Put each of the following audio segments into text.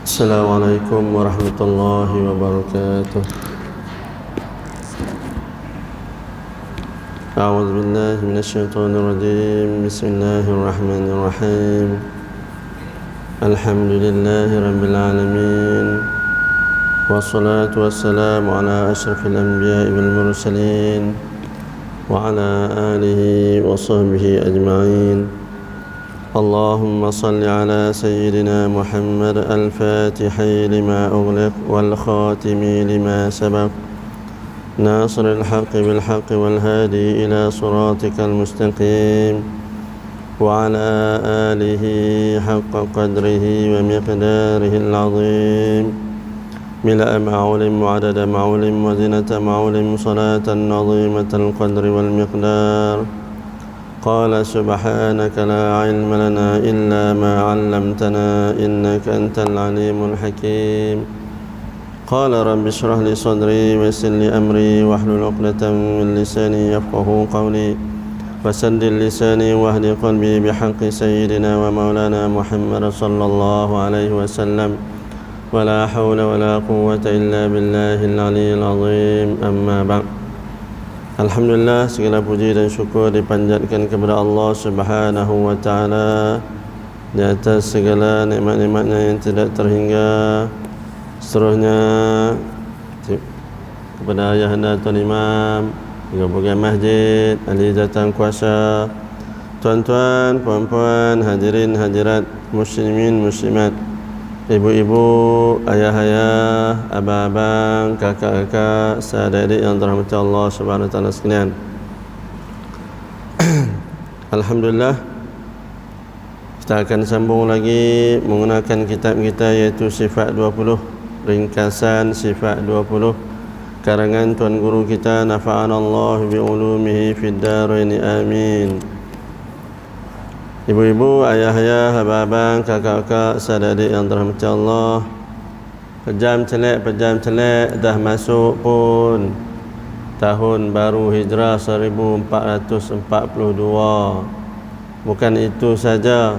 Assalamualaikum warahmatullahi wabarakatuh. A'udzu billahi minasyaitonir rajim. Bismillahirrahmanirrahim. Alhamdulillahi rabbil alamin. Wassalatu wassalamu ala asyrafil anbiya'i wal mursalin wa ala alihi wa sahbihi ajma'in. اللهم صل على سيدنا محمد الفاتح لما أغلق والخاتم لما سبق ناصر الحق بالحق والهادي إلى صراطك المستقيم وعلى آله حق قدره ومقداره العظيم ملأ ما علم وعدد ما علم وزنة ما علم صلاة عظيمة القدر والمقدار. قال سبحانك لا علم لنا إلا ما علمتنا إنك أنت العليم الحكيم. قال رب اشرح لي صدري ويسر لي أمري واحلل عقدة من لساني يفقهوا قولي وسدد لساني واهد قلبي بحق سيدنا ومولانا محمد صلى الله عليه وسلم ولا حول ولا قوة إلا بالله العلي العظيم. أما بعد. Alhamdulillah, segala puji dan syukur dipanjatkan kepada Allah Subhanahu wa taala di atas segala nikmat-nikmatnya yang tidak terhingga. Seterusnya kepada ayahanda Tuan Imam, pegawai masjid, ahli datang kuasa, tuan-tuan, puan-puan, hadirin hadirat, muslimin muslimat, ibu-ibu, ayah-ayah, abang-abang, kakak-kakak, sahabat-adik yang dirahmati Allah Subhanahu wa taala sekalian. Alhamdulillah, kita akan sambung lagi menggunakan kitab kita iaitu Sifat 20, ringkasan Sifat 20 karangan tuan guru kita nafa'anallahu bi ulumihi fid dharain amin. Ibu-ibu, ayah-ayah, abang-abang, kakak-kakak, sahabat-adik yang dirahmati Allah, pejam celek dah masuk pun tahun baru Hijrah 1442. Bukan itu saja,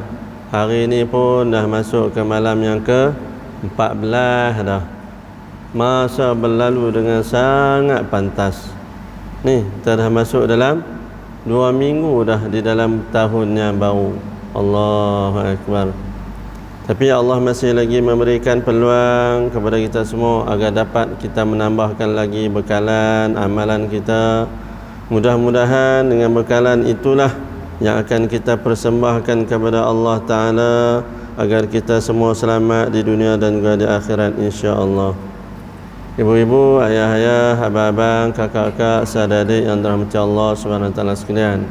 hari ini pun dah masuk ke malam yang ke-14 dah. Masa berlalu dengan sangat pantas. Ni, kita dah masuk dalam 2 minggu dah di dalam tahunnya baru. Allahu Akbar. Tapi Allah masih lagi memberikan peluang kepada kita semua agar dapat kita menambahkan lagi bekalan amalan kita. Mudah-mudahan dengan bekalan itulah yang akan kita persembahkan kepada Allah Ta'ala agar kita semua selamat di dunia dan juga di akhirat, insya-Allah. Ibu-ibu, ayah-ayah, abang-abang, kakak-kakak, sahabat-adik yang dirahmati Allah Subhanahu wa taala sekalian.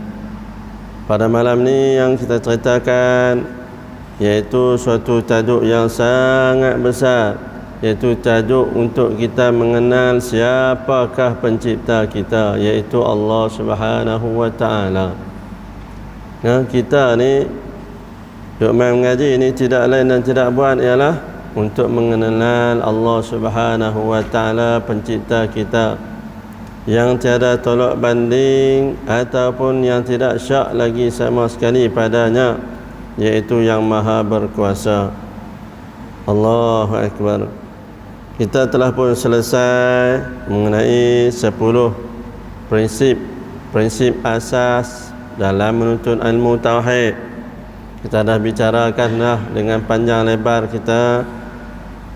Pada malam ni yang kita ceritakan iaitu suatu tajuk yang sangat besar, iaitu tajuk untuk kita mengenal siapakah pencipta kita, iaitu Allah Subhanahu wa taala. Nah, kita ni duk main mengaji ni tidak lain dan tidak buat ialah untuk mengenal Allah Subhanahu wa taala, pencipta kita yang tiada tolak banding ataupun yang tidak syak lagi sama sekali padanya, iaitu yang maha berkuasa. Allahu Akbar. Kita telah pun selesai mengenai 10 prinsip asas dalam menuntut ilmu tauhid. Kita dah bicarakan dah dengan panjang lebar kita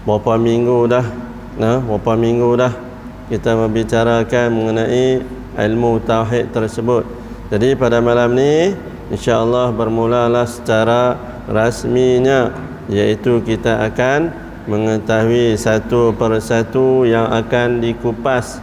berapa minggu dah kita membicarakan mengenai ilmu tauhid tersebut. Jadi pada malam ni insya-Allah bermulalah secara rasminya, iaitu kita akan mengetahui satu persatu yang akan dikupas,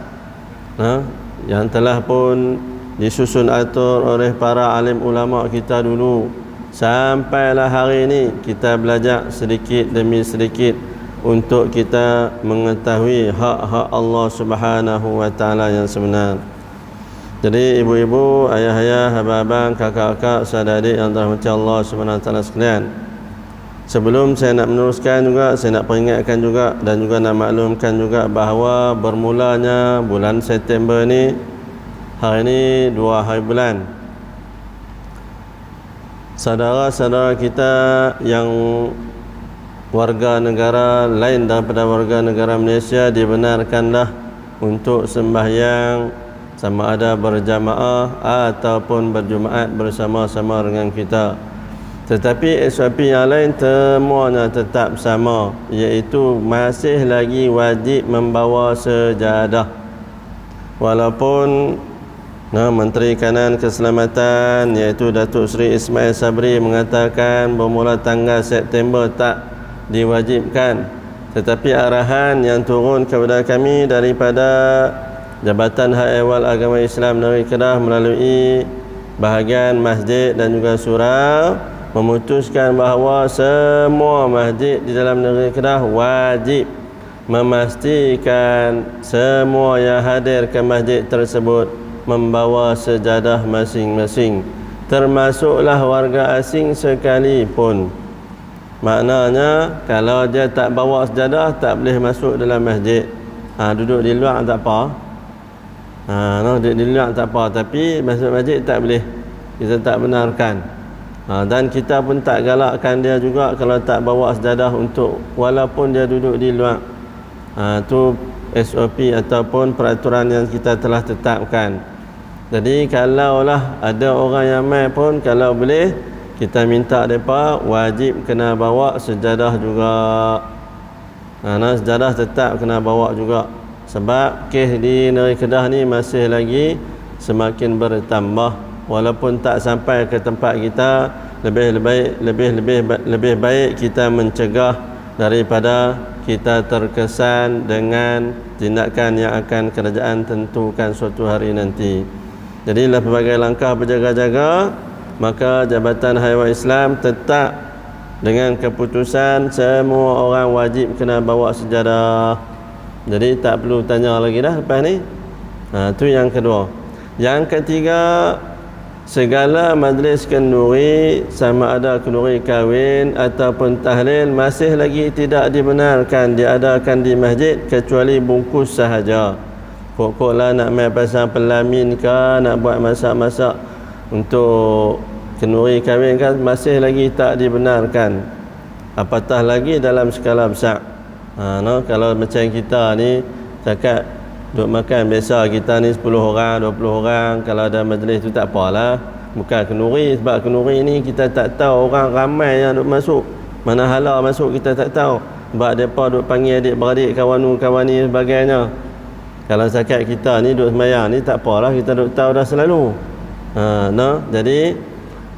yang telah pun disusun atur oleh para alim ulama kita dulu. Sampailah hari ini kita belajar sedikit demi sedikit untuk kita mengetahui hak-hak Allah Subhanahu wa taala yang sebenar. Jadi ibu-ibu, ayah-ayah, abang-abang, kakak-kakak, sahabat-adik yang dirahmati Allah Subhanahu wa taala sekalian. Sebelum saya nak meneruskan juga, saya nak peringatkan juga dan juga nak maklumkan juga bahawa bermulanya bulan September ni, hari ini 2 hari bulan, saudara-saudara kita yang warga negara lain daripada warga negara Malaysia dibenarkanlah untuk sembahyang sama ada berjamaah ataupun berjumaat bersama-sama dengan kita. Tetapi SOP yang lain semuanya tetap sama, iaitu masih lagi wajib membawa sejadah. Walaupun Menteri Kanan Keselamatan iaitu Datuk Seri Ismail Sabri mengatakan bermula tanggal September tak diwajibkan, tetapi arahan yang turun kepada kami daripada Jabatan Hak Ehwal Agama Islam Negeri Kedah melalui bahagian masjid dan juga surau memutuskan bahawa semua masjid di dalam negeri Kedah wajib memastikan semua yang hadir ke masjid tersebut membawa sejadah masing-masing, termasuklah warga asing sekalipun. Maknanya kalau dia tak bawa sejadah tak boleh masuk dalam masjid. Duduk di luar tak apa. Duduk di luar tak apa, tapi masuk masjid tak boleh. Kita tak benarkan. Dan kita pun tak galakkan dia juga kalau tak bawa sejadah untuk, walaupun dia duduk di luar. Itu SOP ataupun peraturan yang kita telah tetapkan. Jadi kalaulah ada orang yang mai pun, kalau boleh kita minta mereka wajib kena bawa sejadah juga. Sejadah tetap kena bawa juga, sebab kes di negeri Kedah ni masih lagi semakin bertambah. Walaupun tak sampai ke tempat kita, lebih baik kita mencegah daripada kita terkesan dengan tindakan yang akan kerajaan tentukan suatu hari nanti. Jadilah pelbagai langkah berjaga-jaga, maka Jabatan Haiwan Islam tetap dengan keputusan semua orang wajib kena bawa sejadah. Jadi tak perlu tanya lagi dah lepas ni. Itu yang kedua. Yang ketiga, segala majlis kenduri sama ada kenduri kahwin ataupun tahlil masih lagi tidak dibenarkan diadakan di masjid kecuali bungkus sahaja. Pokoklah nak main pasang pelamin ke, nak buat masak-masak untuk kenduri kahwin kan masih lagi tak dibenarkan, apatah lagi dalam skala besar. Kalau macam kita ni cakap duk makan biasa, kita ni 10 orang, 20 orang, kalau ada majlis tu tak apalah. Bukan kenduri, sebab kenduri ni kita tak tahu orang ramai yang duk masuk, mana hala masuk kita tak tahu. Sebab mereka duk panggil adik-beradik, kawan-kawan ni sebagainya. Kalau cakap kita ni duk sembahyang ni tak apalah, kita duk tahu dah selalu. Jadi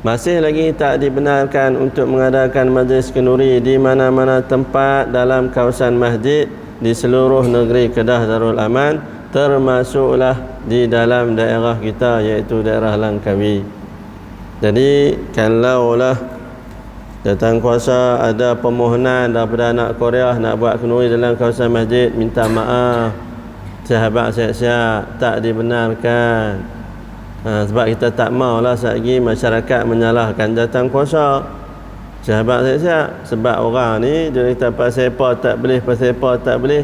masih lagi tak dibenarkan untuk mengadakan majlis kenduri di mana-mana tempat dalam kawasan masjid di seluruh negeri Kedah Darul Aman, termasuklah di dalam daerah kita iaitu daerah Langkawi. Jadi kalaulah datangkuasa ada permohonan daripada anak Korea nak buat kenduri dalam kawasan masjid, minta maaf sahabat siap-siap, tak dibenarkan. Sebab kita tak maulah lagi masyarakat menyalahkan datangkuasa. Sahabat siap-siap, sebab orang ni dia kata pasal apa tak boleh, pasal apa tak boleh.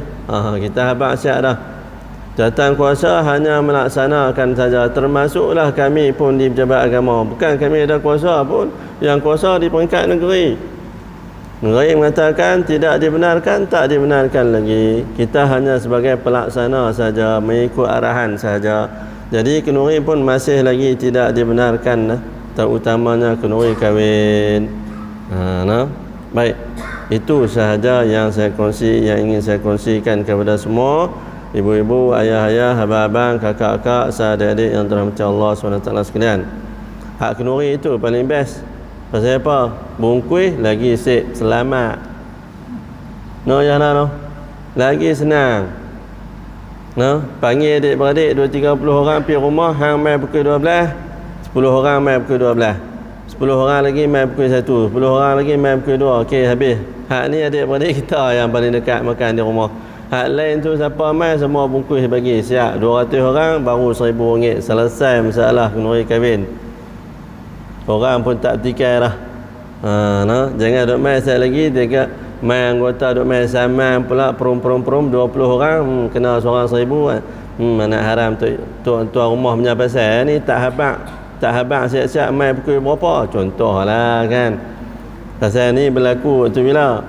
Kita habaq siap dah. Datangkuasa hanya melaksanakan saja, termasuklah kami pun di Pejabat Agama. Bukan kami ada kuasa pun, yang kuasa di peringkat negeri. Negeri mengatakan tidak dibenarkan, tak dibenarkan lagi. Kita hanya sebagai pelaksana saja, mengikut arahan saja. Jadi kenduri pun masih lagi tidak dibenarkan, terutamanya kenduri kahwin. Baik, itu sahaja yang ingin saya kongsikan kepada semua ibu-ibu, ayah-ayah, abang-abang, kakak-kakak, sahabat-adik yang dirahmati Allah SWT sekalian. Hak kenduri itu paling best. Pasal apa? Bungkus lagi sip, selamat. Lagi senang. Panggil adik-beradik 2-30 orang pergi rumah, hang mai pukul 12, 10 orang mai pukul 12, 10 orang lagi mai pukul 1, 10 orang lagi mai pukul 2. Okey, habis. Hak ni adik-beradik kita yang paling dekat makan di rumah. Hak lain tu siapa mai semua bungkus bagi, siap. 200 orang baru RM1,000. Selesai masalah kenduri kahwin. Orang pun tak tikai dah. Jangan duk mai saya lagi dekat mai anggota duk mai saman pula perum 20 orang, kena seorang RM1,000. Anak haram tuan rumah punya pasal ni tak habaq siap-siap mai pukul berapa. Contohlah kan. Pasal ni berlaku waktu bila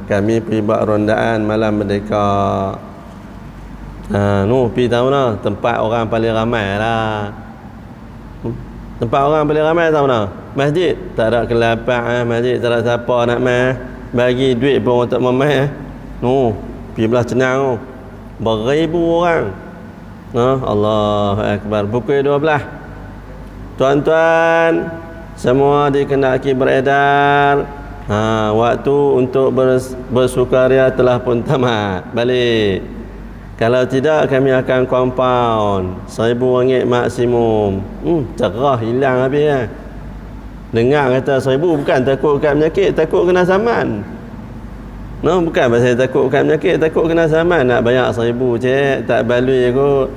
Kami pergi buat rondaan malam merdeka. Pergi tahu nah, tempat orang paling ramai lah. Tempat orang paling ramai tahu nah, masjid. Tak ada kelapak masjid, tak ada siapa nak mai. Bagi duit pun orang tak mau mai. Pergi belah Cenang tu. Beribu orang. Allahu Akbar. Pukul 12. Tuan-tuan, semua dikenaki beredar. Waktu untuk bersukaria telah pun tamat. Balik. Kalau tidak, kami akan compound RM1,000 maksimum. Cerah hilang habis ya. Dengar kata 1,000 bukan takut kat penyakit, takut kena saman. Bukan pasal takut kat penyakit, takut kena saman. Nak bayar 1,000 cik, tak balui kot.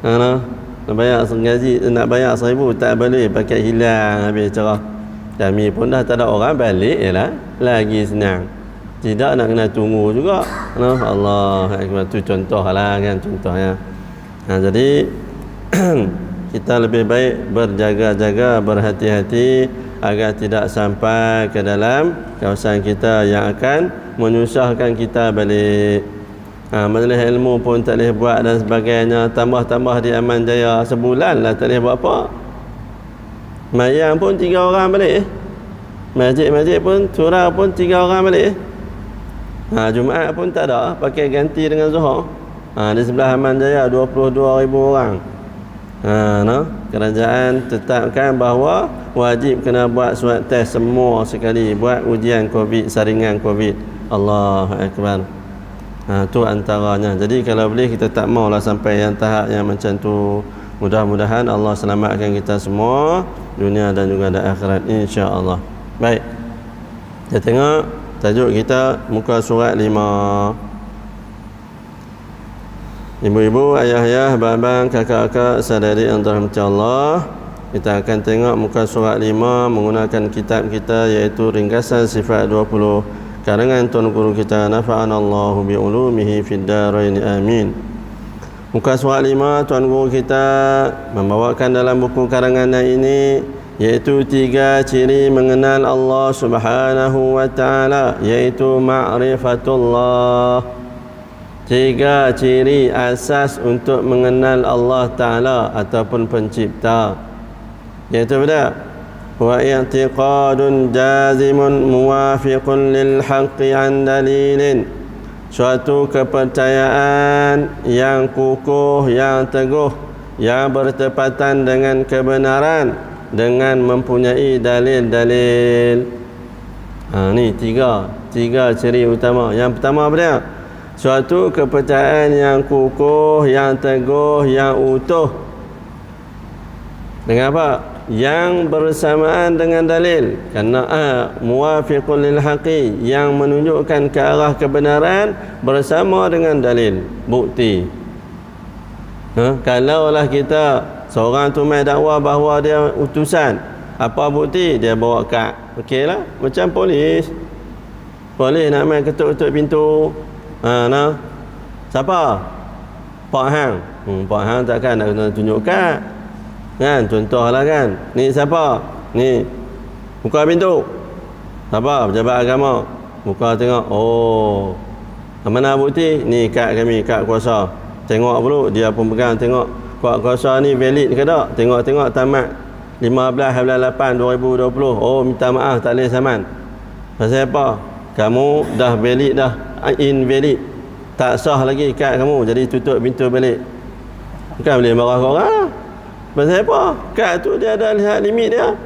Nak bayar ngaji, nak bayar 1,000 tak balui, pakai hilang habis cerah. Kami pun dah tak ada orang balik je lah. Lagi senang. Tidak nak kena tunggu juga. Allah Akbar. Itu contoh lah kan, contohnya. Jadi kita lebih baik berjaga-jaga, berhati-hati agar tidak sampai ke dalam kawasan kita yang akan menyusahkan kita balik. Majlis ilmu pun tak boleh buat dan sebagainya. Tambah-tambah di Aman Jaya sebulan lah tak boleh buat apa. Mayang pun 3 orang balik. Masjid-masjid pun, surau pun 3 orang balik. Jumaat pun tak ada, pakai ganti dengan Zuhur. Di sebelah Aman Jaya 22,000 orang. Kerajaan tetapkan bahawa wajib kena buat swab test semua sekali, buat ujian COVID, saringan COVID. Allahu Akbar. Tu antaranya. Jadi kalau boleh kita tak maulah sampai yang tahap yang macam tu. Mudah-mudahan Allah selamatkan kita semua dunia dan juga di akhirat insya-Allah. Baik. Kita tengok tajuk kita muka surat 5. Ibu-ibu, ayah-ayah, abang-abang, kakak-kakak, saudari yang dirahmati Allah, kita akan tengok muka surat 5 menggunakan kitab kita iaitu Ringkasan Sifat 20 karangan Tuan Guru kita, nafa'anallahu bi'ulumihi fid darain amin. Muka surat 5 Tuan Guru kita membawakan dalam buku karangannya ini iaitu 3 ciri mengenal Allah Subhanahu wa ta'ala, iaitu ma'rifatullah. 3 ciri asas untuk mengenal Allah Ta'ala ataupun pencipta, iaitu apa? Wa i'tiqadun jazimun muwafiqun lil haqqi an dalilin. Suatu kepercayaan yang kukuh, yang teguh, yang bertepatan dengan kebenaran dengan mempunyai dalil-dalil. Ni tiga ciri utama. Yang pertama apa dia? Suatu kepercayaan yang kukuh, yang teguh, yang utuh. Dengan apa? Yang bersamaan dengan dalil. Kerana muwafiqul lil haqi, yang menunjukkan ke arah kebenaran bersama dengan dalil, bukti. Kalaulah kita seorang tu mai dakwa bahawa dia utusan, apa bukti? Dia bawa kad. Okeylah, macam polis. Polis nak mai ketuk-ketuk pintu. Siapa? Pak Hang. Pak Hang takkan nak kena tunjuk kad. Kan, contohlah kan. Ni siapa? Ni. Buka pintu. Siapa? Pejabat agama. Buka tengok. Oh. Mana bukti? Ni kad kami, kad kuasa. Tengok dulu, dia pun pegang tengok. Kad kuasa ni valid ke tak? Tengok-tengok tamat 15/8/2020. Oh, minta maaf tak boleh saman. Pasal apa? Kamu dah valid dah. Invalid, tak sah lagi kad kamu, jadi tutup pintu balik. Bukan boleh marah korang. Pasal apa? Kad tu dia ada lihat limit dia.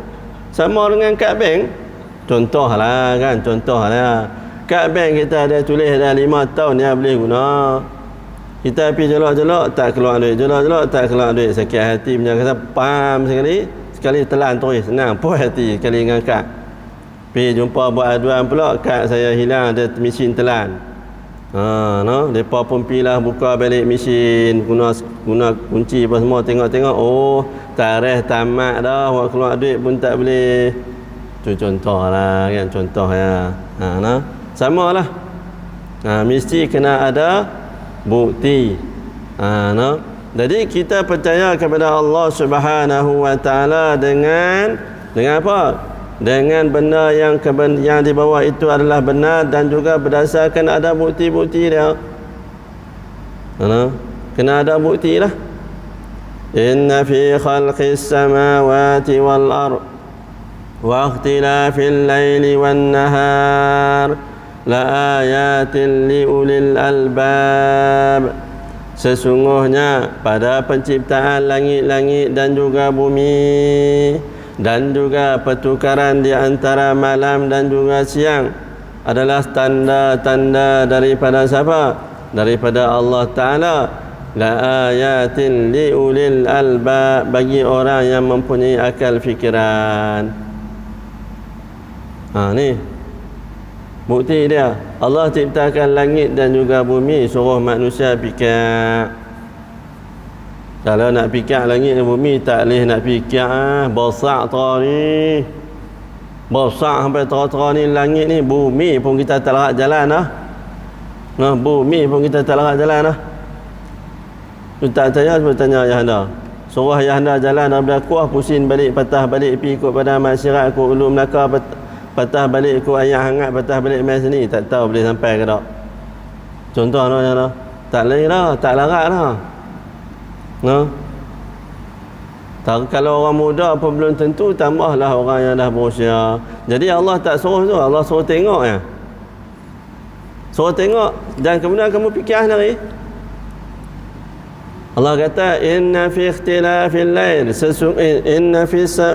Sama dengan kad bank. Contohlah kan, contohlah. Kad bank kita ada tulis dah 5 tahun dia boleh guna. Kita pergi jelak-jelak tak keluar duit, jelak-jelak tak keluar duit. Sakit hati punya kata pam sekali telan terus, senang puas hati sekali dengan kad. Pergi jumpa buat aduan pula, kad saya hilang, ada mesin telan. Depa pun pilah buka balik mesin, guna kunci apa semua, tengok-tengok, oh tarikh tamat dah, buat keluar duit pun tak boleh. Tu contohlah kan, contoh ya. Samalah. Mesti kena ada bukti. Jadi kita percaya kepada Allah Subhanahu wa taala dengan apa? dengan benda yang yang di bawah itu adalah benar dan juga berdasarkan ada bukti-bukti dia. Kena ada bukti lah. Inna fi khalqis samawati wal ard wa ikhtilafil laili wan nahar la ayatin li ulil albab. Sesungguhnya pada penciptaan langit-langit dan juga bumi dan juga pertukaran di antara malam dan juga siang adalah tanda-tanda daripada siapa? Daripada Allah Ta'ala. La ayatin li ulil albab, bagi orang yang mempunyai akal fikiran. Ni bukti dia. Allah ciptakan langit dan juga bumi, suruh manusia fikir. Kalau nak fikir langit dan bumi, tak boleh nak fikir besar tadi. Besar sampai tera-tera ni langit ni, bumi pun kita tak larat jalan dah. Bumi pun kita tak larat jalan dah. Tu tak tanya, sebab tanya ayah anda. Suruh ayah anda jalan daripada kuah, pusing balik, patah balik, pergi ikut pada masyarakat, ikut Ulu Melaka, patah balik, ikut ayah hangat, patah balik mai sini. Tak tahu boleh sampai ke tak. Contoh ayah anda. Tak boleh dah, tak larat dah. Kalau orang muda pun belum tentu, tambahlah orang yang dah berusia. Jadi Allah tak suruh tu, Allah suruh tengok ya. Suruh tengok dan kemudian kamu fikir sendiri. Allah kata inna fi ikhtilafil lail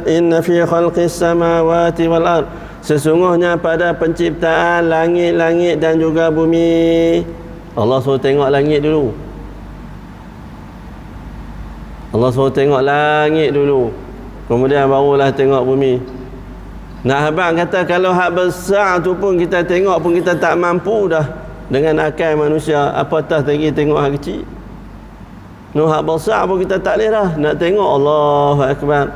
inna fi khalqis samawati wal ard, sesungguhnya pada penciptaan langit-langit dan juga bumi. Allah suruh tengok langit dulu. Allah suruh tengok langit dulu, kemudian barulah tengok bumi. Nak abang kata kalau hak besar tu pun kita tengok pun kita tak mampu dah dengan akal manusia, apatah lagi tengok hak kecil. Hak besar pun kita tak boleh dah nak tengok. Allahu Akbar.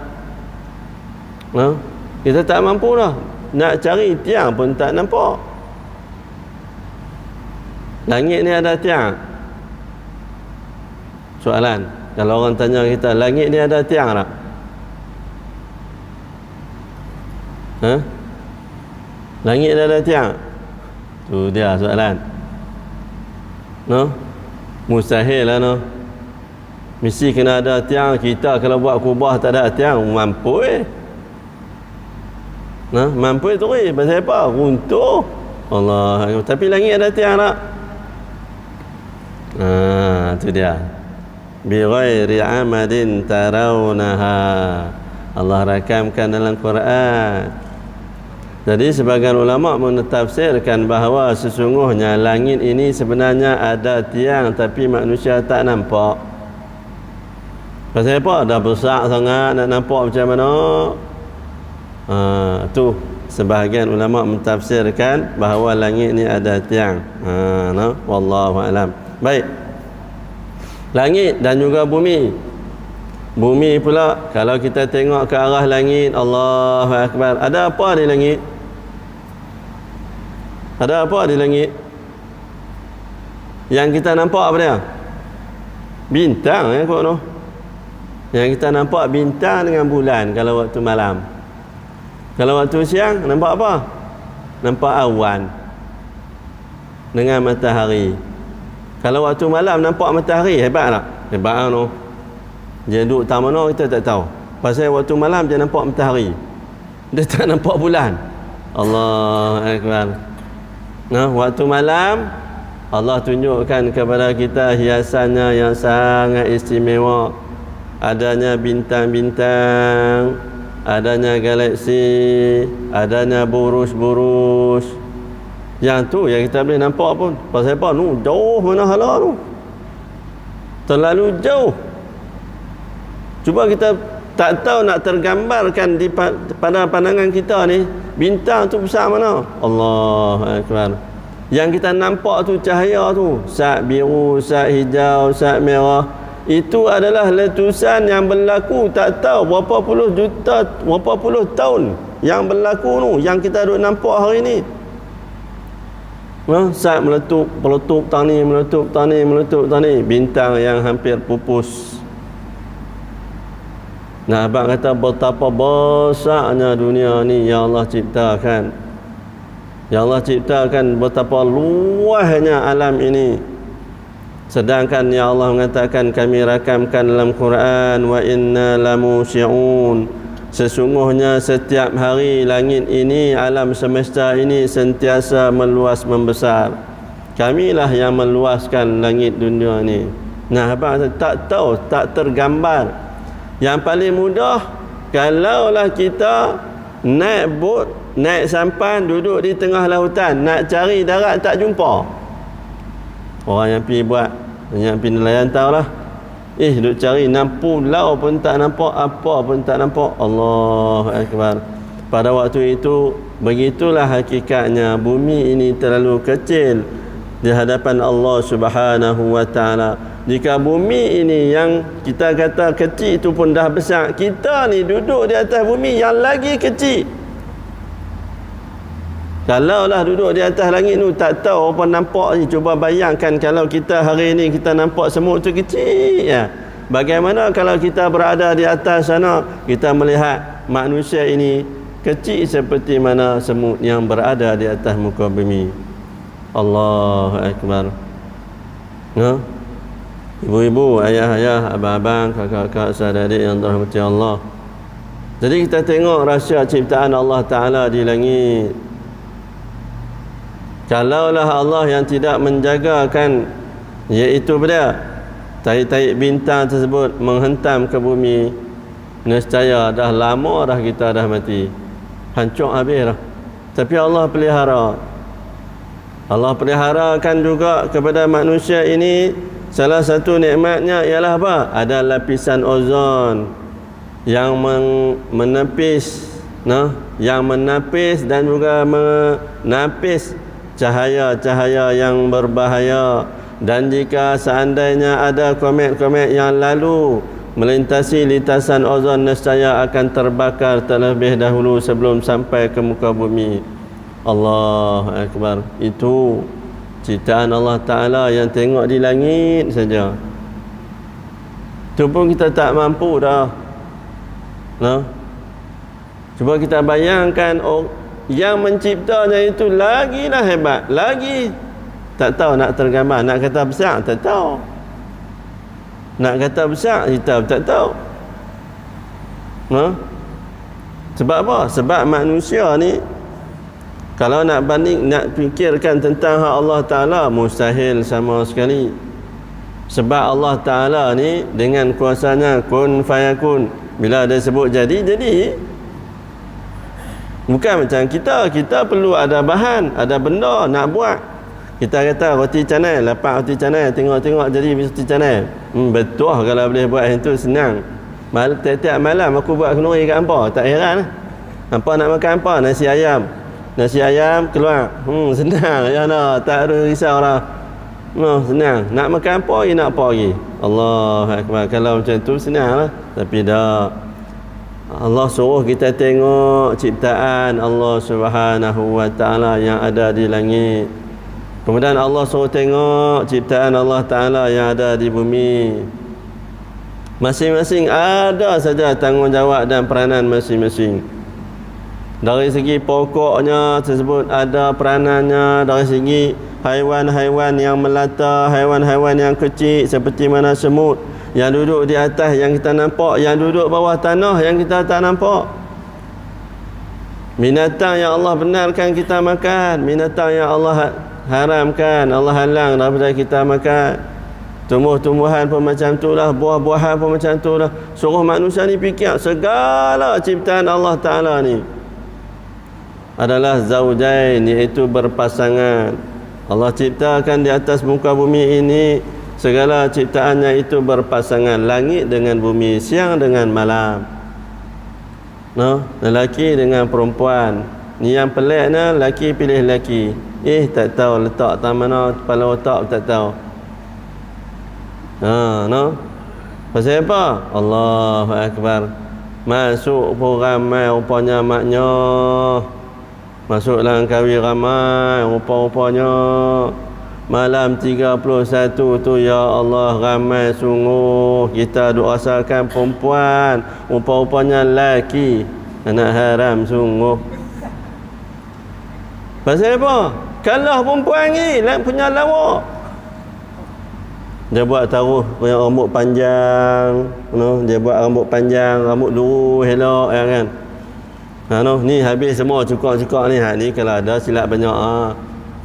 Kita tak mampu dah. Nak cari tiang pun tak nampak. Langit ni ada tiang? Soalan. Kalau orang tanya kita, langit ni ada tiang tak? Langit ni ada tiang? Tu dia soalan. Mustahil lah mesti kena ada tiang. Kita kalau buat kubah tak ada tiang, mampu mampu tu pasal apa? Runtuh. Allah. Tapi langit ada tiang tak? Tu dia. Bi ghairi amadin tarawnaha. Allah rakamkan dalam Quran. Jadi sebagian ulama menafsirkan bahawa sesungguhnya langit ini sebenarnya ada tiang tapi manusia tak nampak. Pasal apa? Dah besar sangat, nak nampak macam mana? Tu sebahagian ulama mentafsirkan bahawa langit ni ada tiang. Wallahu alam. Baik. Langit dan juga bumi. Bumi pula, kalau kita tengok ke arah langit, Allahu Akbar. Ada apa di langit? Ada apa di langit? Yang kita nampak apa dia? Bintang kot tu. Yang kita nampak bintang dengan bulan kalau waktu malam. Kalau waktu siang nampak apa? Nampak awan dengan matahari. Kalau waktu malam nampak matahari, hebat tak? Hebat tu. Dia duduk tak mana kita tak tahu. Pasal waktu malam dia nampak matahari, dia tak nampak bulan. Allah Akbar. Waktu malam Allah tunjukkan kepada kita hiasannya yang sangat istimewa. Adanya bintang-bintang, adanya galaksi, adanya burus-burus. Yang tu yang kita boleh nampak pun. Pasal apa? Jauh mana hala tu. Terlalu jauh. Cuba kita tak tahu nak tergambarkan pada pandangan kita ni, bintang tu besar mana? Allah Akbar. Yang kita nampak tu cahaya tu, sat biru, sat hijau, sat merah. Itu adalah letusan yang berlaku tak tahu berapa puluh juta, berapa puluh tahun yang berlaku tu, yang kita duk nampak hari ni. Sat meletup tani, meletup tani, bintang yang hampir pupus. Nah, abang kata betapa besarnya dunia ni yang Allah ciptakan. Ya Allah ciptakan betapa luasnya alam ini. Sedangkan ya Allah mengatakan kami rakamkan dalam Quran wa inna lamusyi'un. Sesungguhnya setiap hari langit ini, alam semesta ini sentiasa meluas membesar. Kamilah yang meluaskan langit dunia ni. Nah, abang tak tahu, tak tergambar. Yang paling mudah, kalaulah kita naik bot, naik sampan, duduk di tengah lautan, nak cari darat tak jumpa. Orang yang pergi buat, yang pergi nelayan tahulah. Duduk cari, nampu pulau pun tak nampak, apa pun tak nampak. Allahu Akbar. Pada waktu itu, begitulah hakikatnya. Bumi ini terlalu kecil di hadapan Allah Subhanahu wa ta'ala. Jika bumi ini yang kita kata kecil itu pun dah besar, kita ni duduk di atas bumi yang lagi kecil. Kalaulah duduk di atas langit tu tak tahu apa nampak ni. Cuba bayangkan kalau kita hari ini kita nampak semut tu kecil ya. Bagaimana kalau kita berada di atas sana, kita melihat manusia ini kecil seperti mana semut yang berada di atas muka bumi. Allahu Akbar. Nah, ibu-ibu, ayah-ayah, abang-abang, kakak-kakak, saudara-adik yang dirahmati Allah. Jadi kita tengok rahsia ciptaan Allah Ta'ala di langit. Kalaulah Allah yang tidak menjagakan, iaitu pada tahi-tahi bintang tersebut menghentam ke bumi, nescaya dah lama dah kita dah mati, hancur habis dah. Tapi Allah pelihara. Allah peliharakan juga kepada manusia ini. Salah satu nikmatnya ialah apa? Ada lapisan ozon yang menepis, yang menapis dan juga menapis cahaya-cahaya yang berbahaya. Dan jika seandainya ada komet-komet yang lalu melintasi lintasan ozon, nescaya akan terbakar terlebih dahulu sebelum sampai ke muka bumi. Allahu Akbar. Itu ciptaan Allah Ta'ala yang tengok di langit saja. Itu pun kita tak mampu dah. Cuba kita bayangkan, yang menciptanya itu lagi dah hebat. Lagi tak tahu nak tergambar. Nak kata besar tak tahu. Nak kata besar kita tak tahu. Sebab apa? Sebab manusia ni kalau nak banding, nak fikirkan tentang hak Allah Ta'ala, mustahil sama sekali. Sebab Allah Ta'ala ni dengan kuasanya kun fayakun. Bila dia sebut jadi, jadi. Bukan macam kita perlu ada bahan, ada benda nak buat. Kita kata roti canai, lapak roti canai, tengok-tengok jadi roti canai. Betul kalau boleh buat yang tu senang. Tiap-tiap malam aku buat kenduri kat hampa, tak heran. Hampa nak makan apa? Nasi ayam. Nasi ayam keluar. Senang ya nah, tak ada risau dah. Senang. Nak makan apa lagi, nak apa lagi. Allahu Akbar. Kalau macam tu senang lah. Tapi dah, Allah suruh kita tengok ciptaan Allah Subhanahu wa ta'ala yang ada di langit. Kemudian Allah suruh tengok ciptaan Allah Ta'ala yang ada di bumi. Masing-masing ada saja tanggungjawab dan peranan masing-masing. Dari segi pokoknya tersebut ada peranannya. Dari segi haiwan-haiwan yang melata, haiwan-haiwan yang kecil seperti mana semut yang duduk di atas yang kita nampak, yang duduk bawah tanah yang kita tak nampak. Binatang yang Allah benarkan kita makan, binatang yang Allah haramkan, Allah halang daripada kita makan. Tumbuh-tumbuhan pun macam tu lah, buah-buahan pun macam tu lah. Suruh manusia ni fikir segala ciptaan Allah Ta'ala ni adalah zaujain, iaitu berpasangan. Allah ciptakan di atas muka bumi ini segala ciptaannya itu berpasangan, langit dengan bumi, siang dengan malam, lelaki dengan perempuan. Ni yang peliknya, lelaki pilih lelaki. Tak tahu letak tak mana kepala otak, tak tahu. Pasal apa? Allahu Akbar. Masuk pun ramai rupanya maknya. Masuk dalam kahwin ramai rupa-rupanya. Malam 31 tu, ya Allah, ramai sungguh kita duk rasakan perempuan rupa-rupanya lelaki. Anak haram sungguh. Pasal apa? Kalah perempuan ni punya lawa. Dia buat taruh rambut panjang, dia buat rambut panjang, rambut lurus elok, ya kan. Ni habis semua cukak-cukak ni. Ni kalau ada silap banyak,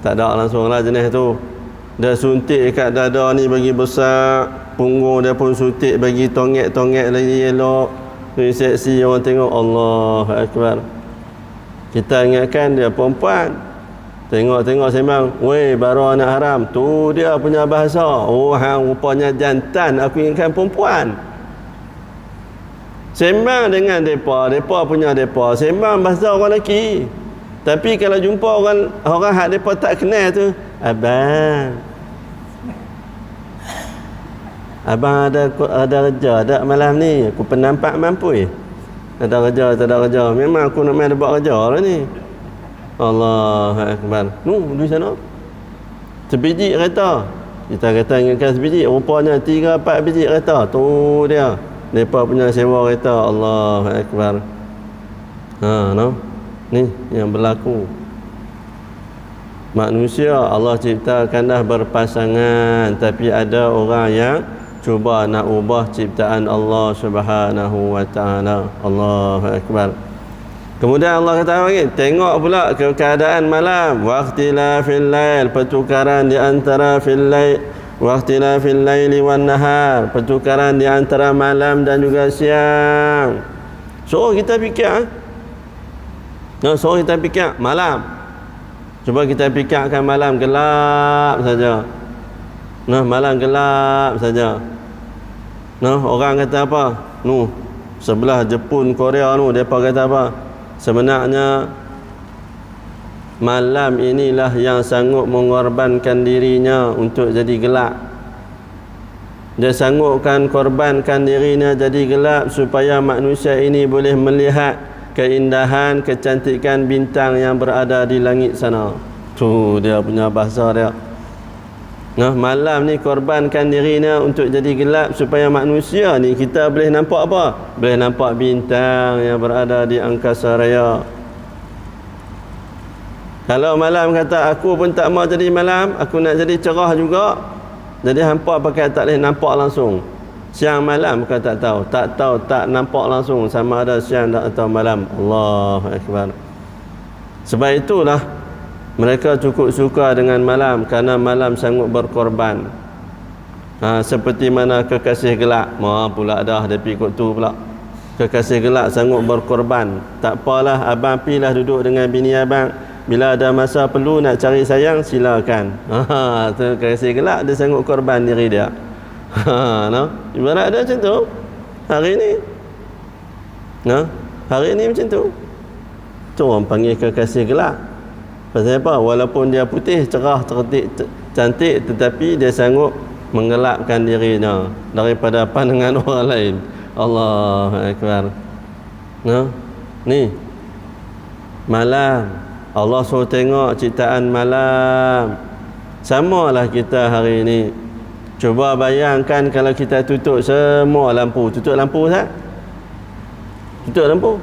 tak ada langsung lah jenis tu. Dia suntik kat dada ni bagi besar, punggung dia pun suntik bagi tongek-tongek lagi elok. Ni seksi, orang tengok, Allah Akbar. Kita ingatkan dia perempuan, tengok sembang, weh baru anak haram. Tu dia punya bahasa. Oh, hang rupanya jantan, aku ingatkan perempuan. Sembang dengan depa punya depa, sembang bahasa orang lelaki. Tapi kalau jumpa orang hak depa tak kenal tu, abang ada kerja tak malam ni? Aku penampak mampu. Ada kerja, tak ada kerja. Memang aku nak main buat kerja lah ni. Allah Akbar. Di sana sebiji kereta. Kita kata ingatkan sebiji, rupanya 3-4 biji kereta. Tu dia, mereka punya sewa kereta. Allah Akbar. Ni yang berlaku. Manusia Allah ciptakan dah berpasangan, tapi ada orang yang cuba nak ubah ciptaan Allah Subhanahu wa taala. Allahu Akbar. Kemudian Allah kata lagi, tengok pula keadaan malam, waqtilafil lail, pertukaran di antara fil lail, waqtilafil laili wan nahar, pertukaran di antara malam dan juga siang. So kita fikir, kita fikir malam. Cuba kita fikirkan malam gelap saja. Malam gelap saja. Orang kata apa? Sebelah Jepun, Korea depa kata apa? Sebenarnya malam inilah yang sanggup mengorbankan dirinya untuk jadi gelap. Dia sanggupkan korbankan dirinya jadi gelap supaya manusia ini boleh melihat keindahan, kecantikan bintang yang berada di langit sana. Tu dia punya bahasa dia. Malam ni korbankan dirinya untuk jadi gelap supaya manusia ni kita boleh nampak apa? Boleh nampak bintang yang berada di angkasa raya. Kalau malam kata aku pun tak mau jadi malam, aku nak jadi cerah juga. Jadi hampa pakai tak boleh nampak langsung. Siang malam bukan tak tahu, tak nampak langsung sama ada siang atau malam. Allahu Akbar. Sebab itulah mereka cukup suka dengan malam, kerana malam sanggup berkorban. Seperti mana kekasih gelap, pula dah dia pergi ikut tu pula. Kekasih gelap sanggup berkorban. Tak apalah, abang pilah duduk dengan bini abang. Bila ada masa perlu nak cari sayang, silakan. Tu kekasih gelap, dia sanggup korban diri dia. Ibarat ada macam tu hari ni. Hari ni macam tu. Tu orang panggil kekasih gelap. Pasal apa? Walaupun dia putih, cerah, cantik, tetapi dia sanggup menggelapkan dirinya daripada pandangan orang lain. Allahu Akbar. Ni malam, Allah suruh tengok ciptaan malam. Samalah kita hari ini. Cuba bayangkan kalau kita tutup semua lampu. Tutup lampu tak? Tutup lampu.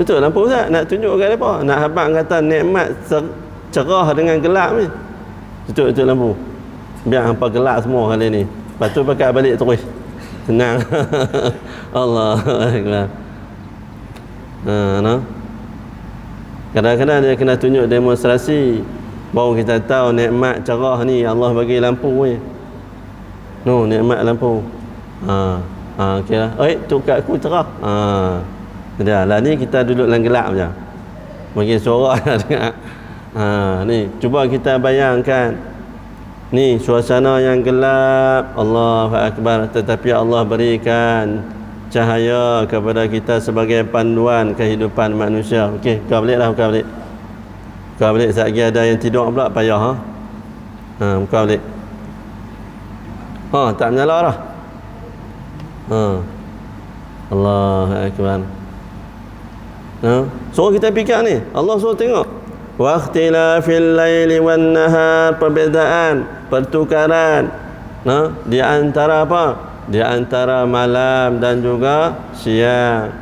Tutup lampu tak? Nak tunjuk kat apa? Nak habaq kata nikmat cerah dengan gelap ni. Tutup lampu. Biar hampa gelap semua kali ni. Lepas tu pakai balik terus. Senang. Allah Akbar. Kadang-kadang dia kena tunjuk demonstrasi, baru kita tahu nikmat cerah ni Allah bagi lampu ni. Nikmat lampu. Kira, tu kat aku cerah. Dah lah ni kita duduk dalam gelap je. Bagi suara dengar. Ni cuba kita bayangkan. Ni suasana yang gelap, Allahu Akbar, tetapi Allah berikan cahaya kepada kita sebagai panduan kehidupan manusia. Okey, kau balik. Kau balik sekejap lagi ada yang tidur pula payah kau balik. Tak menyala dah. Allahu Akbar. Suruh kita fikir ni, Allah suruh tengok wa ikhtilafil laili wan nahar, perbezaan, pertukaran di antara apa? Di antara malam dan juga siang.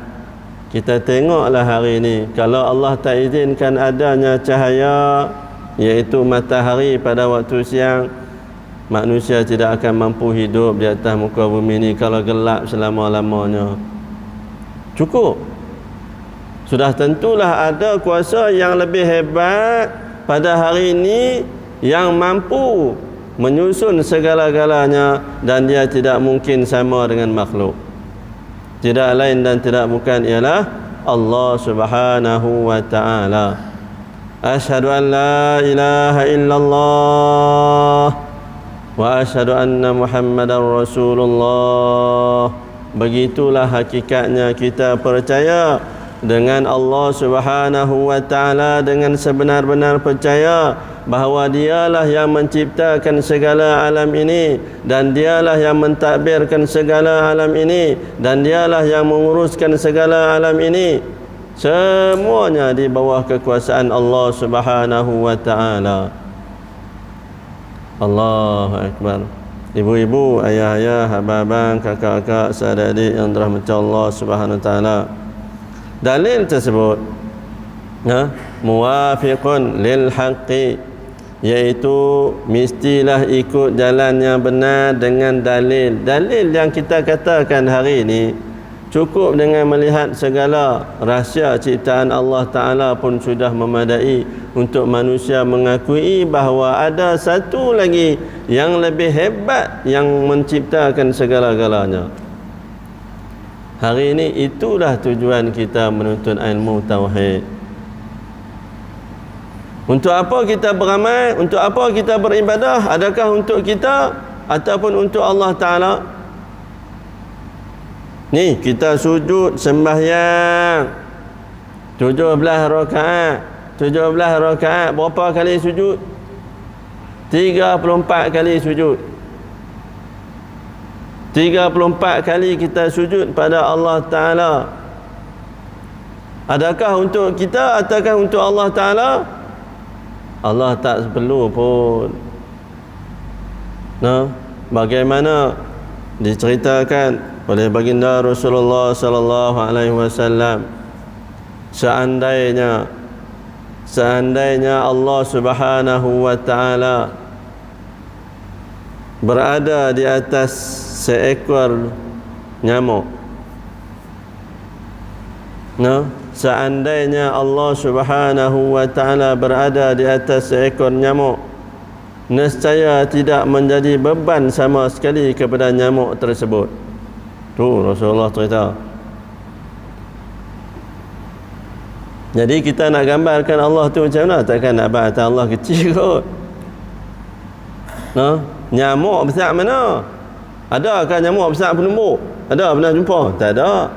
Kita tengoklah hari ini, kalau Allah tak izinkan adanya cahaya, iaitu matahari pada waktu siang, manusia tidak akan mampu hidup di atas muka bumi ini kalau gelap selama-lamanya. Cukup. Sudah tentulah ada kuasa yang lebih hebat pada hari ini yang mampu menyusun segala-galanya, dan dia tidak mungkin sama dengan makhluk. Tidak lain dan tidak bukan ialah Allah Subhanahu wa ta'ala. Asyhadu an la ilaha illallah wa asyhadu anna Muhammadar Rasulullah. Begitulah hakikatnya kita percaya dengan Allah Subhanahu wa ta'ala dengan sebenar-benar percaya bahawa dialah yang menciptakan segala alam ini, dan dialah yang mentadbirkan segala alam ini, dan dialah yang menguruskan segala alam ini. Semuanya di bawah kekuasaan Allah Subhanahu wa ta'ala. Allahu Akbar. Ibu-ibu, ayah-ayah, abang-abang, kakak-kakak, saudara-adik yang dirahmati Allah Subhanahu wa ta'ala, dalil tersebut muwafiqun lil haqqi, iaitu mestilah ikut jalan yang benar dengan dalil. Dalil yang kita katakan hari ini cukup dengan melihat segala rahsia ciptaan Allah Ta'ala pun sudah memadai untuk manusia mengakui bahawa ada satu lagi yang lebih hebat yang menciptakan segala-galanya. Hari ini itulah tujuan kita menuntut ilmu tauhid. Untuk apa kita beramal? Untuk apa kita beribadah? Adakah untuk kita ataupun untuk Allah Ta'ala? Ni kita sujud sembahyang 17 rakaat. 17 rakaat berapa kali sujud? 34 kali sujud. 34 kali kita sujud pada Allah Ta'ala. Adakah untuk kita ataukah untuk Allah Ta'ala? Allah tak perlu pun. Bagaimana diceritakan oleh baginda Rasulullah sallallahu alaihi wasallam, seandainya Allah Subhanahu wa ta'ala berada di atas seekor nyamuk, seandainya Allah Subhanahu wa ta'ala berada di atas seekor nyamuk, nescaya tidak menjadi beban sama sekali kepada nyamuk tersebut. Tu Rasulullah cerita. Jadi kita nak gambarkan Allah tu macam mana? Takkan nak buat Allah kecil kot. Nyamuk besar mana? Adakah nyamuk besar penumbuk? Ada pernah jumpa? Tak ada.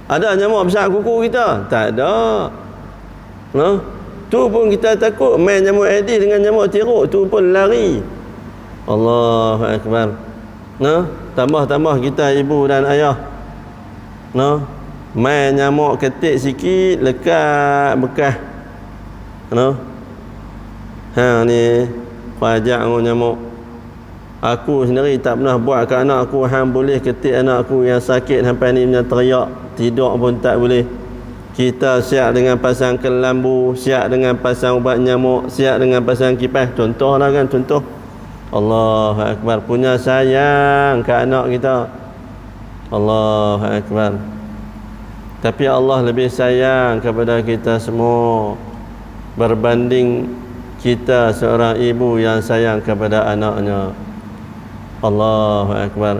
Ada nyamuk besar kuku kita? Tak ada. Tu pun kita takut main nyamuk Aedes dengan nyamuk teruk, tu pun lari. Allahu Akbar. Tambah-tambah kita ibu dan ayah. Main nyamuk ketik sikit lekat bekas. Ni pajak nyamuk. Aku sendiri tak pernah buat ke anak aku. Hang boleh ketik anak aku yang sakit sampai ni punya teriak, tidur pun tak boleh. Kita siap dengan pasang kelambu, siap dengan pasang ubat nyamuk, siap dengan pasang kipas. Contohlah kan, contoh. Allahu Akbar. Punya sayang ke anak kita. Allahu Akbar. Tapi Allah lebih sayang kepada kita semua berbanding kita seorang ibu yang sayang kepada anaknya. Allahu Akbar.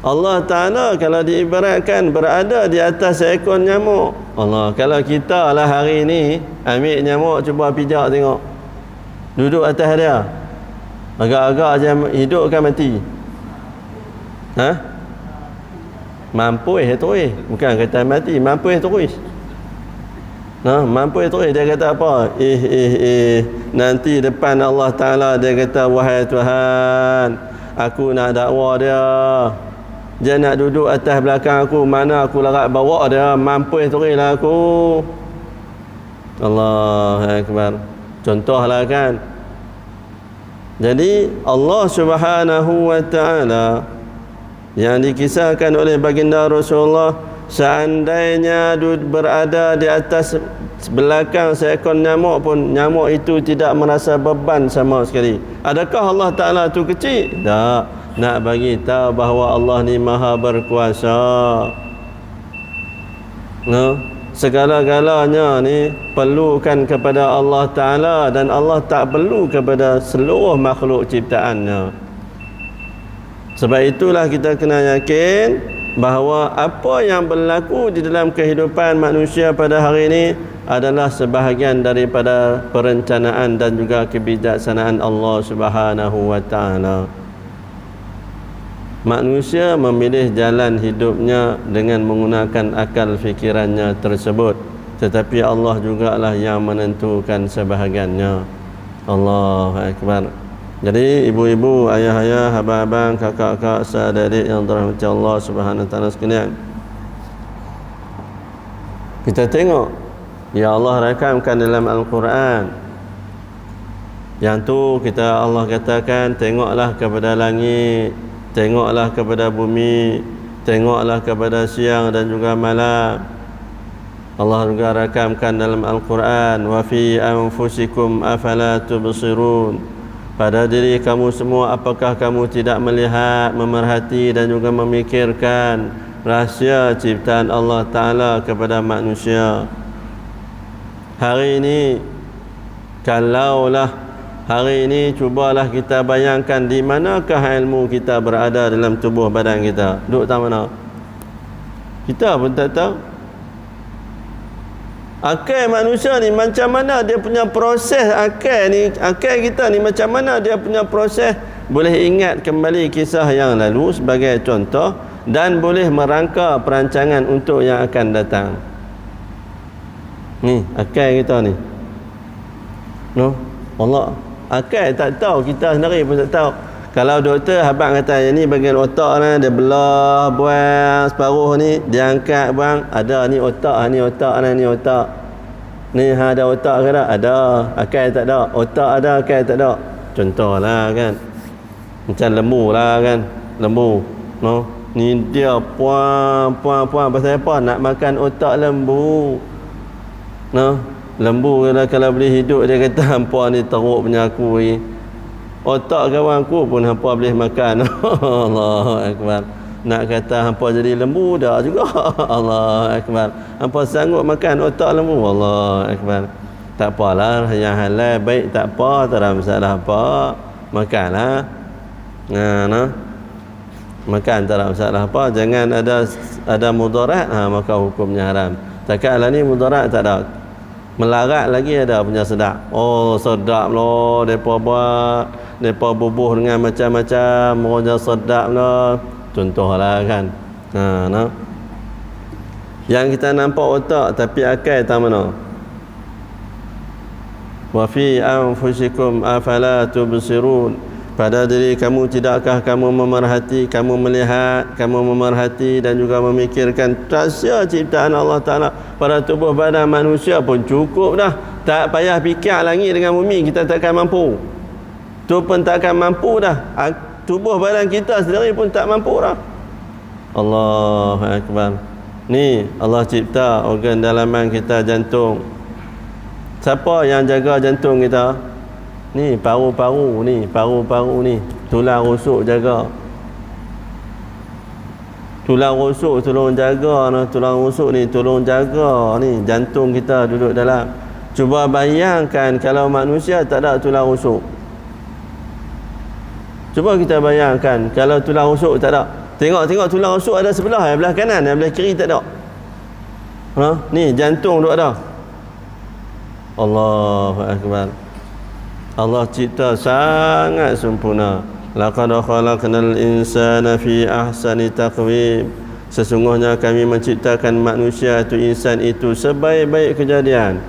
Allah Ta'ala kalau diibaratkan berada di atas seekor nyamuk. Allah, kalau kita lah hari ni ambil nyamuk, cuba pijak tengok, duduk atas dia, agak-agak je hidup kan mati? Mampu terus. Bukan kata mati, mampu terus. Mampu terus. Dia kata apa? Nanti depan Allah Ta'ala dia kata, wahai Tuhan, aku nak dakwa dia. Dia nak duduk atas belakang aku, mana aku larat bawa dia, mampu terus lah aku. Allahu akbar. Contohlah kan. Jadi Allah Subhanahu wa taala yang dikisahkan oleh baginda Rasulullah, seandainya berada di atas belakang seekor nyamuk pun, nyamuk itu tidak merasa beban sama sekali. Adakah Allah Ta'ala itu kecil? Tak. Nak bagi tahu bahawa Allah ni maha berkuasa. No? Segala-galanya ni perlukan kepada Allah Ta'ala, dan Allah tak perlu kepada seluruh makhluk ciptaannya. Sebab itulah kita kena yakin bahawa apa yang berlaku di dalam kehidupan manusia pada hari ini adalah sebahagian daripada perencanaan dan juga kebijaksanaan Allah Subhanahu wa taala. Manusia memilih jalan hidupnya dengan menggunakan akal fikirannya tersebut, tetapi Allah jugalah yang menentukan sebahagiannya. Allahu akbar. Jadi ibu-ibu, ayah-ayah, abang-abang, kakak-kakak, saudara-adik yang dirahmati Allah Subhanahu wa taala sekalian, kita tengok ya Allah rakamkan dalam Al-Quran. Yang tu kita Allah katakan, tengoklah kepada langit, tengoklah kepada bumi, tengoklah kepada siang dan juga malam. Allah juga rakamkan dalam Al-Quran, wa fi anfusikum afala tubsirun. Pada diri kamu semua, apakah kamu tidak melihat, memerhati dan juga memikirkan rahsia ciptaan Allah Ta'ala kepada manusia? Hari ini, kalaulah hari ini cubalah kita bayangkan di manakah ilmu kita berada dalam tubuh badan kita. Duduk tak mana? Kita pun tak tahu. Akal manusia ni macam mana dia punya proses, akal kita ni macam mana dia punya proses, boleh ingat kembali kisah yang lalu sebagai contoh, dan boleh merangka perancangan untuk yang akan datang. Ni akal kita ni, no? Allah akal tak tahu, kita sendiri pun tak tahu. Kalau doktor habang kata yang ni bagian otak ni, dia belah buang separuh ni, dia angkat buang, ada ni otak, ni otak, ni otak. Ni ada otak ke tak? Ada. Akal tak ada. Otak ada, akal tak ada. Contohlah kan. Macam lembu lah kan. Lembu. No? Ni dia puan pasal apa? Nak makan otak lembu. No? Lembu kalau boleh hidup, dia kata hampa ni teruk punya aku ni. Otak kawan aku pun hampa boleh makan. Allahu akbar. Nak kata hampa jadi lembu dah juga. Allahu akbar. Hampa sanggup makan otak lembu. Allahu akbar. Tak apalah, yang halal baik tak apa, tak ada masalah apa. Makanlah. Nah. Makan tak ada masalah apa. Jangan ada mudarat, maka hukumnya haram. Takkanlah ni mudarat tak ada. Melarat lagi ada punya sedap. Oh, sedap loh depa buat. Depa bubuh dengan macam-macam, mornya sedap lah. Contohlah kan. No. Yang kita nampak otak tapi akal tak mana. Wa fi anfusikum afala tubsirun. Pada diri kamu tidakkah kamu memerhati, kamu melihat, kamu memerhati dan juga memikirkan rahsia ciptaan Allah Ta'ala pada tubuh badan manusia pun cukup dah. Tak payah fikir langit dengan bumi, kita takkan mampu. Tu pun takkan mampu dah. Tubuh badan kita sendiri pun tak mampu dah. Allahu akbar. Ni Allah cipta organ dalaman kita, jantung. Siapa yang jaga jantung kita? Ni paru-paru ni, tulang rusuk jaga. Tulang rusuk tolong jaga, tulang rusuk ni tolong jaga ni jantung kita duduk dalam. Cuba bayangkan kalau manusia tak ada tulang rusuk. Cuba kita bayangkan kalau tulang rusuk tak ada. Tengok tulang rusuk ada sebelah, belah kanan, belah kiri tak ada. Ni jantung duk ada. Allahu akbar. Allah cipta sangat sempurna. Laqad khalaqnal insana fi ahsani taqwim. Sesungguhnya kami menciptakan manusia itu, insan itu sebaik-baik kejadian.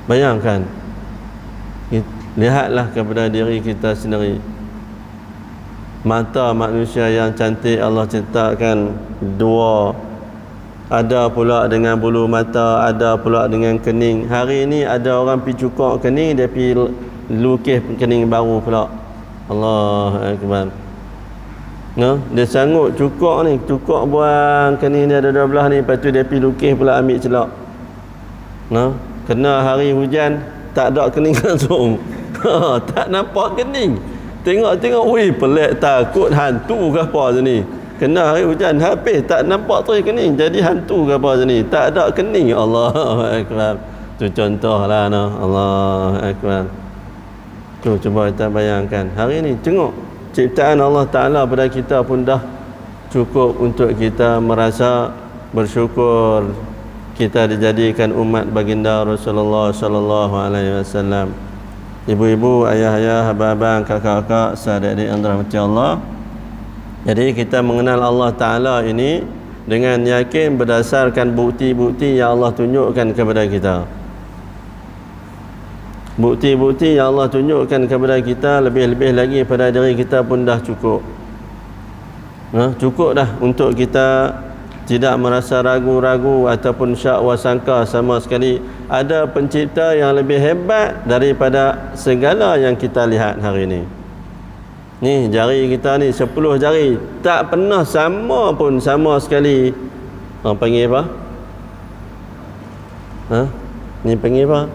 Bayangkan. Lihatlah kepada diri kita sendiri. Mata manusia yang cantik Allah ciptakan dua. ada pula dengan bulu mata, ada pula dengan kening. Hari ini ada orang pergi cukur kening, dia pergi lukis kening baru pula. Allahu akbar. No, dia sanggup cukur ni, cukur buang kening dia ada 12 ni, lepas tu dia pergi lukis pula ambil celak. No, kena hari hujan tak ada kening langsung. Tak nampak kening. Tengok-tengok, wih pelik, takut hantu ke apa sini. Kena hari hujan habis tak nampak tu kening, jadi hantu ke apa sini, tak ada kening. Allahu akbar. Tu contohlah no. Allahu akbar. Tu cuba kita bayangkan. Hari ni tengok ciptaan Allah Taala pada kita pun dah cukup untuk kita merasa bersyukur kita dijadikan umat baginda Rasulullah sallallahu alaihi wasallam. Ibu-ibu, ayah-ayah, abang-abang, kakak-kakak, sahabat-adik yang dirahmati Allah. Jadi kita mengenal Allah Ta'ala ini dengan yakin berdasarkan bukti-bukti yang Allah tunjukkan kepada kita. Bukti-bukti yang Allah tunjukkan kepada kita, lebih-lebih lagi pada diri kita pun dah cukup. Cukup dah untuk kita tidak merasa ragu-ragu ataupun syak wasangka sama sekali ada pencipta yang lebih hebat daripada segala yang kita lihat hari ini. Ni jari kita ni 10 jari tak pernah sama pun sama sekali. Panggil apa? Ni panggil apa?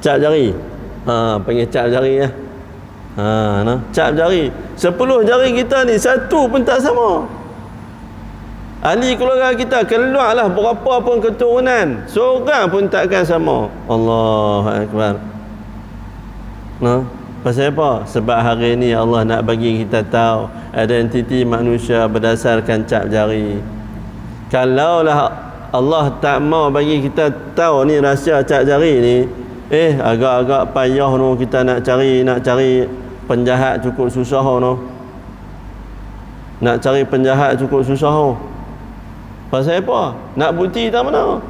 Cap jari. Panggil cap jari ya. Cap jari. 10 jari kita ni satu pun tak sama. Ahli keluarga kita keluarlah berapa pun keturunan, seorang pun takkan sama. Allahu akbar. Pasal apa? Sebab hari ini Allah nak bagi kita tahu identiti manusia berdasarkan cap jari. Kalaulah Allah tak mau bagi kita tahu ni rahsia cap jari ni, agak-agak payah no kita nak cari penjahat cukup susah no. Nak cari penjahat cukup susah no. Pasal apa? Nak bukti tak mana?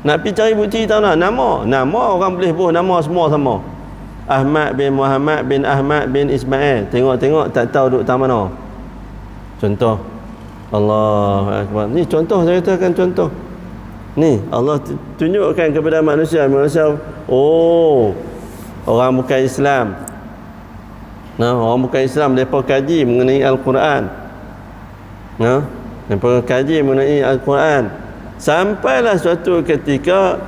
Nak pergi cari bukti tak mana? Nama orang boleh buat nama semua sama. Ahmad bin Muhammad bin Ahmad bin Ismail. Tengok-tengok tak tahu duduk tak mana. Contoh. Allahu akbar. Ni contoh, saya katakan contoh. Ni Allah tunjukkan kepada manusia, orang bukan Islam. Orang bukan Islam mereka kaji mengenai Al-Quran. Mereka kaji mengenai Al-Quran. Sampailah suatu ketika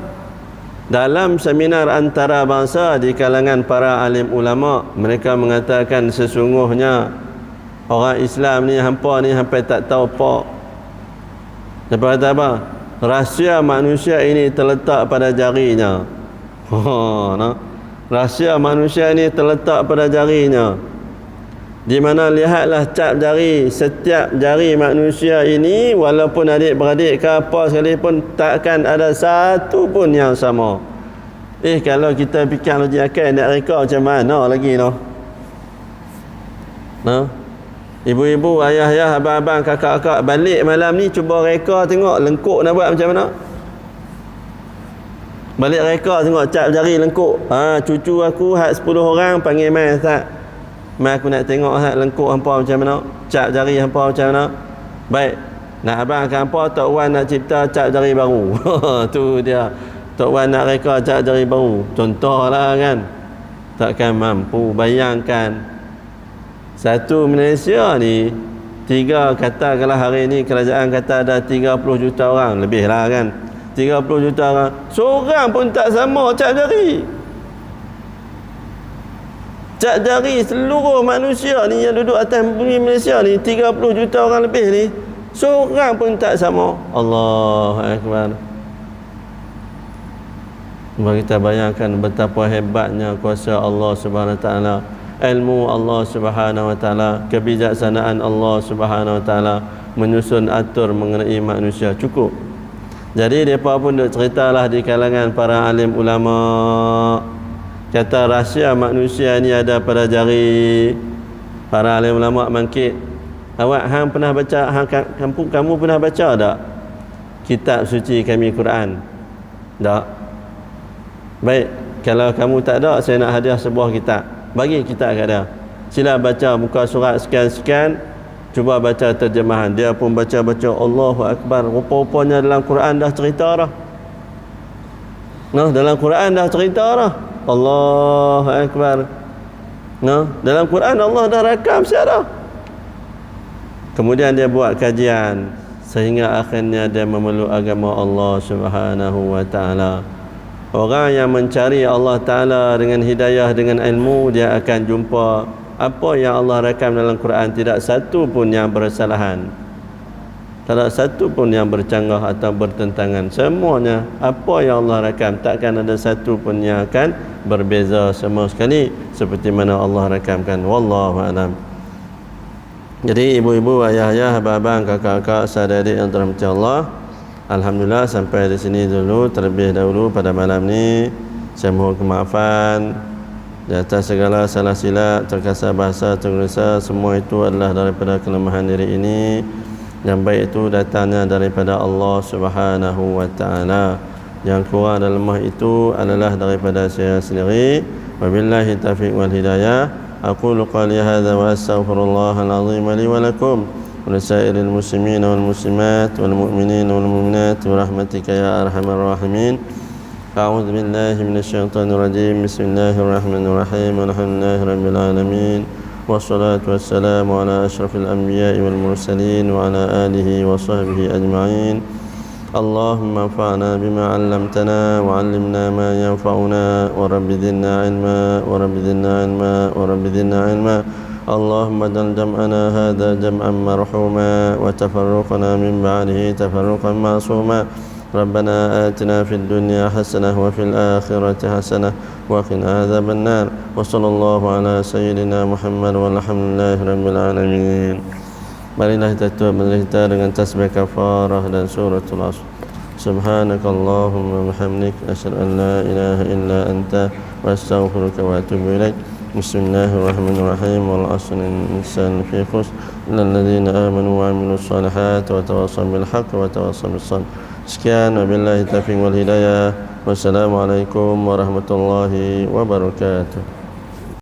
dalam seminar antara bangsa di kalangan para alim ulama, mereka mengatakan sesungguhnya orang Islam ni hampa tak tahu apa. Mereka kata apa? Rahsia manusia ini terletak pada jarinya. Rahsia manusia ini terletak pada jarinya. Di mana lihatlah cap jari, setiap jari manusia ini walaupun adik-beradik ke apa sekalipun takkan ada satu pun yang sama. Kalau kita fikir logik akal nak reka macam mana lagi Ibu-ibu, ayah-ayah, abang-abang, kakak-kakak balik malam ni cuba reka tengok lengkuk nak buat macam mana. Balik reka tengok cap jari lengkuk. Cucu aku 10 orang panggil mai Ustaz. Mai aku nak tengok lengkuk hampa macam mana, cap jari hampa macam mana. Baik, nak abang akan apa, Tok Wan nak cipta cap jari baru. Tu dia, Tok Wan nak reka cap jari baru. Contohlah kan. Takkan mampu bayangkan satu Malaysia ni 3, katakanlah hari ni kerajaan kata ada 30 juta orang, lebih lah kan, 30 juta orang, seorang pun tak sama cap jari. Cap jari seluruh manusia ni yang duduk atas bumi Malaysia ni 30 juta orang lebih ni, seorang pun tak sama. Allahu akbar. Mari kita bayangkan betapa hebatnya kuasa Allah Subhanahu Wa Taala, ilmu Allah Subhanahu Wa Taala, kebijaksanaan Allah Subhanahu Wa Taala menyusun atur mengenai manusia. Cukup. Jadi mereka pun duk ceritalah di kalangan para alim ulama, kata rahsia manusia ni ada pada jari. Para alim ulama mangkit, hang pernah baca, kamu pernah baca tak kitab suci kami Quran? Tak? Baik, kalau kamu tak ada, saya nak hadiah sebuah kitab. Bagi kitab kat dia. Sila baca muka surat sekian-sekian, Cuba baca terjemahan, dia pun baca-baca Allahu Akbar. Rupa-rupanya dalam Quran dah cerita dah. Nah, dalam Quran dah cerita dah. Allahu Akbar. Nah, dalam Quran Allah dah rakam secara. Kemudian dia buat kajian sehingga akhirnya dia memeluk agama Allah Subhanahu wa taala. Orang yang mencari Allah Taala dengan hidayah, dengan ilmu, dia akan jumpa apa yang Allah rakam dalam Quran, tidak satu pun yang bersalahan, tidak satu pun yang bercanggah atau bertentangan. Semuanya apa yang Allah rakam, takkan ada satu pun yang akan berbeza sama sekali seperti mana Allah rakamkan. Wallahu a'lam. Jadi ibu-ibu, ayah-ayah, abang-abang, kakak-kakak, saudara-adik yang dirahmati Allah, alhamdulillah sampai di sini dulu terlebih dahulu pada malam ni. Saya mohon kemaafan di atas segala salah silap, terkasar bahasa, tergesa, semua itu adalah daripada kelemahan diri ini. Yang baik itu datangnya daripada Allah Subhanahu wa taala. Yang kurang dan lemah itu adalah daripada saya sendiri. Wabillahi taufiq wal hidayah. Aqulu qali hadza wa astaghfirullahal azim li wa lakum wa lisairil muslimin wal muslimat wal mu'minin wal mu'minat bi rahmatika ya arhamar rahimin. A'udzu billahi minasy syaithanir rajim. Bismillahirrahmanirrahim. Alhamdulillahirabbil alamin. Wassalatu wassalamu ala asyrafil anbiya'i wal mursalin wa ala alihi wa sahbihi ajma'in. Allahumma anfa'na bima 'allamtana wa 'allimna ma yanfa'una wa rabbi zidna 'ilma wa rabbi zidna 'ilma wa rabbi zidna 'ilma. Allahumma jal jam'ana hadha jam'an marhuma wa tafarruqana min ba'dihi tafarruqan ma'suma. Rabbana atina fid dunya hasanah wa fil akhirati hasanah wa qina adzaban nar. Wa sallallahu ala sayyidina Muhammad walhamdulillahi rabbil alamin. Marilah kita tutup majlis kita dengan tasbih kafarah dan suratul Asr. Subhanakallahumma wa bihamdik, asyhadu an la ilaha illa anta, wa astaghfiruka wa atubu ilaik. Bismillahirrahmanirrahim. Wal 'asri innal insana lafi khusr illa alladziina aamanu wa 'amilus salihati wa tawassaw bil haqqi wa tawassaw bis sabr. Sekian, wabillahi taufiq wal hidayah. Wassalamualaikum warahmatullahi wabarakatuh.